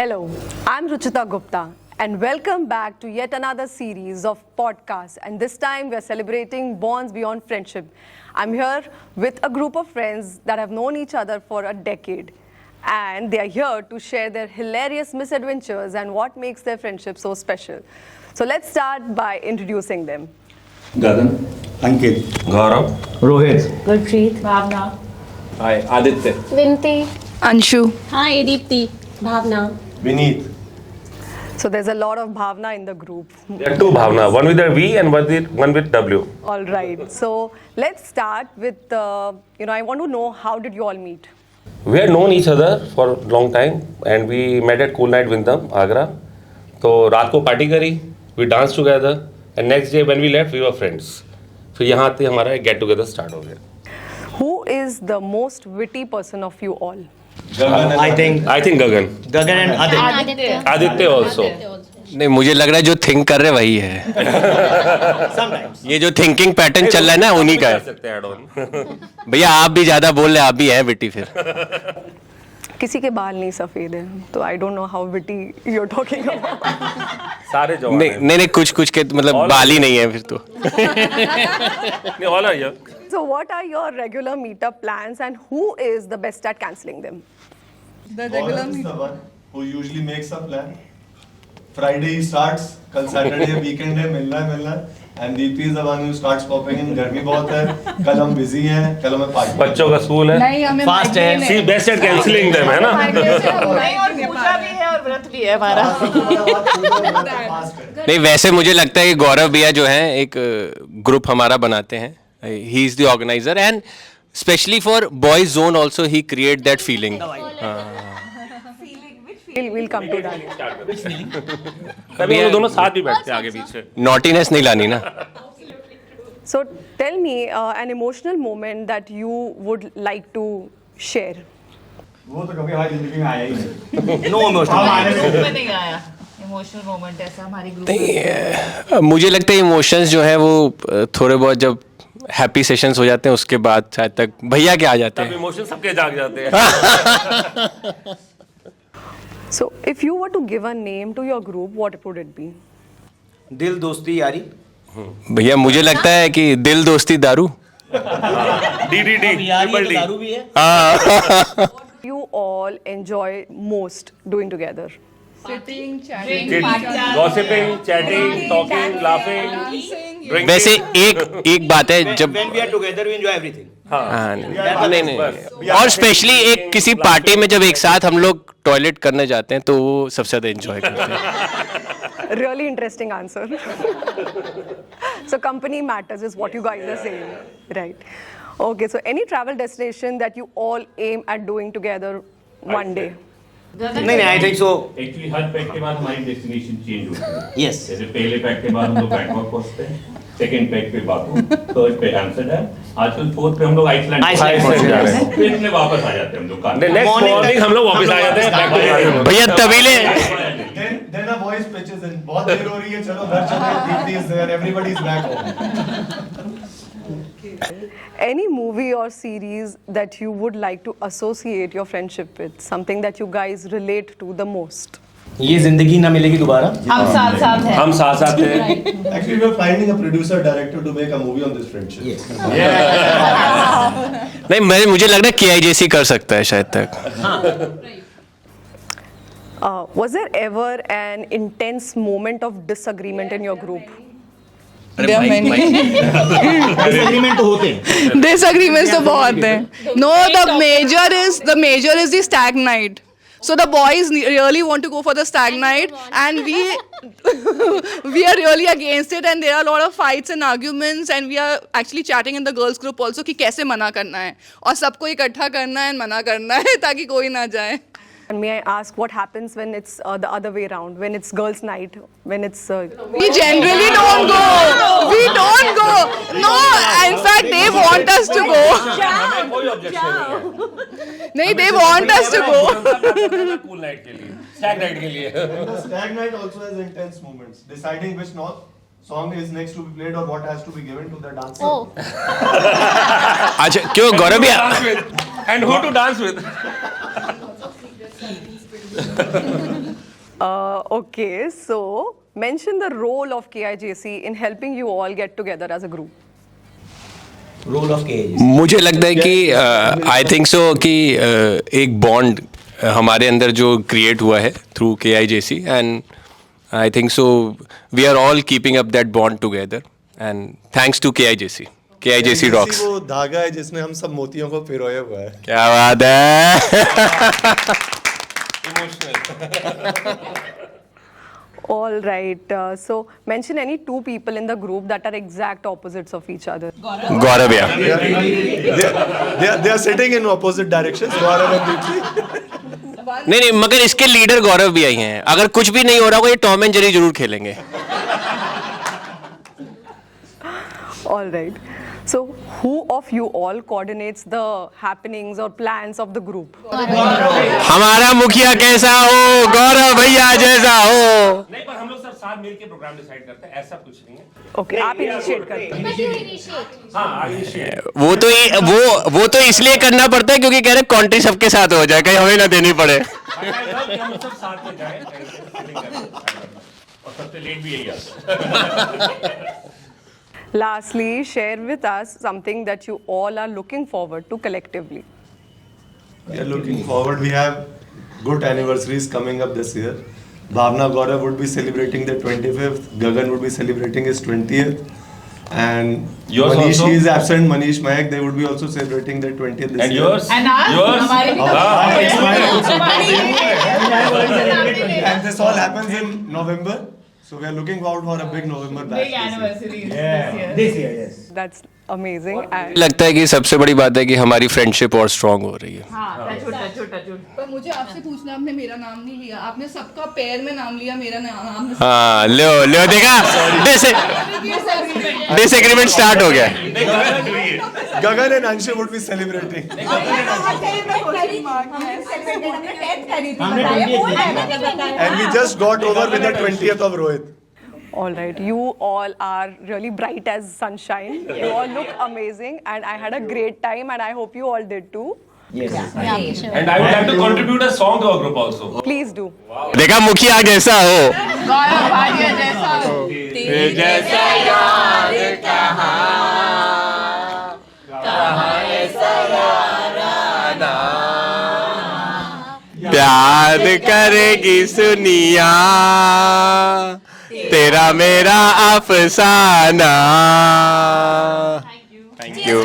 Hello, I'm Ruchita Gupta and welcome back to yet another series of podcasts, and this time we're celebrating bonds beyond friendship. I'm here with a group of friends that have known each other for a decade, and they are here to share their hilarious misadventures and what makes their friendship so special. So let's start by introducing them. Gagan, Ankit, Gaurav, Rohit, Gurpreet, Bhavna, hi Aditya. Vinti, Anshu. Hi Deepti, Bhavna. Vineet. So there's a lot of bhavna in the group. There are two Bhavna, one with a V and one with W. All right. So let's start with, I want to know, how did you all meet? We had known each other for a long time and we met at Cool Night Wyndham, Agra. तो रात को party करी, we danced together and next day when we left we were friends. फिर यहाँ आते हमारा get together start हो गया. Who is the most witty person of you all? I think Gagan. Gagan and Aditya. Aditya also. नहीं, मुझे लग रहा है जो थिंक कर रहे वही है. Sometimes. ये जो थिंकिंग पैटर्न चल रहा है ना उन्हीं का कर है. सकते हैं add on. भैया आप भी ज्यादा बोल रहे, आप भी हैं बेटी फिर. किसी के बाल नहीं सफेद हैं, तो I don't know how witty you're talking about. सारे जवान नहीं हैं. नहीं कुछ कुछ के मतलब बाल ही नहीं है फिर तो. नहीं, all are here. So what are your regular meetup plans and who is the best at cancelling them? The regular Gaurav is the one who usually makes a plan. Friday he starts, कल Saturday weekend है, मिलना है. And Deepti is the one who starts popping in. गर्मी बहुत है, कल हम busy हैं, कल हमें party. बच्चों का स्कूल है. नहीं हमें Fast है. See best at cancelling them है ना. नहीं और पूजा भी है और व्रत भी है हमारा. नहीं वैसे मुझे लगता है कि गौरव भैया जो हैं एक ग्रुप हमारा बनाते हैं. He is the organiser and specially for boys zone also he create that feeling. We'll come to that. तभी हम लोग दोनों साथ भी बैठते हैं आगे पीछे. नॉटीनेस नहीं लानी ना. So tell me an emotional moment that you would like to share. वो तो कभी हमारी जिंदगी में आया ही नहीं. No emotion. ग्रुप में नहीं आया इमोशनल मोमेंट ऐसा हमारी ग्रुप में. मुझे लगता है इमोशंस जो है वो थोड़े बहुत जब हैप्पी सेशंस हो जाते हैं उसके बाद शायद तक भैया के आ जाते तब हैं. इमोशन सबके जाग जाते हैं. So if you were to give a name to your group, what would it be? दिल दोस्ती यारी. भैया मुझे लगता है कि दिल दोस्ती दारू. DDD, triple D. दारू भी है. You all enjoy most doing together? sitting, chatting, Gossiping, chatting, talking, laughing. Drinking. वैसे एक बात है जब When we are together we enjoy everything. हाँ नहीं और स्पेशली एक किसी पार्टी में जब एक साथ हम लोग टॉयलेट करने जाते हैं तो वो सबसे ज़्यादा एंजॉय करते हैं. Really interesting answer. So company matters is what you guys are saying, right? Okay, so any travel destination that you all aim at doing together one day? नहीं I think so. Actually her pack के बाद हमारी destination change होती है. Yes. जैसे पहले pack के बाद हम लोग बैंकॉक पहुंचते हैं, सेकंड पैक पे बाकू, थर्ड पे एम्स्टर्डम, आजकल फोर्थ पे हम लोग आइसलैंड जा रहे हैं. फिर इसमें वापस आ जाते हैं हम लोग कार. नेक्स्ट मॉर्निंग हम लोग वापस आ जाते हैं back to Bali. भैया तबीले Then a voice pitches in. बहुत देर हो रही है, चलो घर चलो. Deepti is there, everybody is back home. Any movie or series that you would like to associate your friendship with? Something that you guys relate to the most? ये जिंदगी ना मिलेगी दोबारा. हम साथ साथ हैं. हम साथ साथ हैं. Actually, we are finding a producer director to make a movie on this friendship. Yes. नहीं मुझे लग रहा है KIJC कर सकता है शायद तक. Was there ever an intense moment of disagreement in your group? There are many. Disagreement तो होते हैं. Disagreements तो बहुत हैं. No, the major is the stag night. So the boys really want to go for the stag night, and we are really against it, and there are a lot of fights and arguments, and we are actually chatting in the girls group also कि कैसे मना करना है और सबको इकट्ठा करना है, मना करना है ताकि कोई ना जाए. And may I ask what happens when it's the other way around, when it's girls' night, when it's... We generally don't go. We don't go. No, in fact, they want us to go. हमें कोई objection नहीं है. नहीं, they want us to go. Cool night के लिए, stag night के लिए. The stag night also has intense moments. Deciding which song is next to be played or what has to be given to the dancer. अच्छा क्यों गौरव भैया And who to dance with? Okay, so mention the role of KIJC in helping you all get together as a group. Role of KAG. मुझे लगता है कि आई think सो कि एक bond हमारे अंदर जो क्रिएट हुआ है through KIJC and I think so we are all keeping up that bond together and thanks to KIJC rocks. वो धागा है जिसमें हम सब मोतियों को पिरोए हुआ है। क्या बात है। All right, so mention any two people in the group that are exact opposites of each other. गौरव या They are sitting in opposite directions. Gaurav and Deepti. नहीं मगर इसके लीडर गौरव भी आई हैं। अगर कुछ भी नहीं हो रहा होगा ये टॉम एंड जेरी जरूर खेलेंगे। All right. So, who of you all coordinates the happenings or plans of the group? हमारा मुखिया कैसा हो, गौरव भैया जैसा हो। नहीं पर हम लोग सब साथ मिलके प्रोग्राम डिसाइड करते हैं, ऐसा कुछ नहीं है। Okay, आप initiate करते हैं। हाँ initiate। वो तो इसलिए करना पड़ता है क्योंकि कह रहे कॉन्ट्री सबके साथ हो जाए, कहीं हमें ना देनी पड़े। हम सब साथ में जाएं, और सबसे लेट भी यही आता है। Lastly, share with us something that you all are looking forward to collectively. We are looking forward. We have good anniversaries coming up this year. Bhavna Gaurav would be celebrating their 25th. Gagan would be celebrating his 20th. And Yours Manish also? is absent. Manish Mahek, they would be also celebrating their 20th this And year. yours? And ours? Yours? हमारे भी And this all happens in November. So we are looking forward for a big November bash. big anniversary This year, yes. That's amazing. And लगता है कि सबसे बड़ी बात है कि हमारी फ्रेंडशिप और स्ट्रांग हो रही है। हाँ टच पर मुझे आपसे पूछना, आपने मेरा नाम नहीं लिया, आपने सबका पैर में नाम लिया, मेरा नाम हाँ लो देखा, डिसएग्रीमेंट स्टार्ट हो गया। Gagan and Anshu would be celebrating. And we just got over with the 20th of Rohit. all right, you all are really bright as sunshine. You all look amazing, and I had a great time, and I hope you all did too. Yes. And I would like to contribute a song to our group also. Please do. देखा मुखिया जैसा हो, गौरव भाग्य जैसा हो जैसा याद प्यार करेगी सुनिया तेरा मेरा अफसाना। Thank you.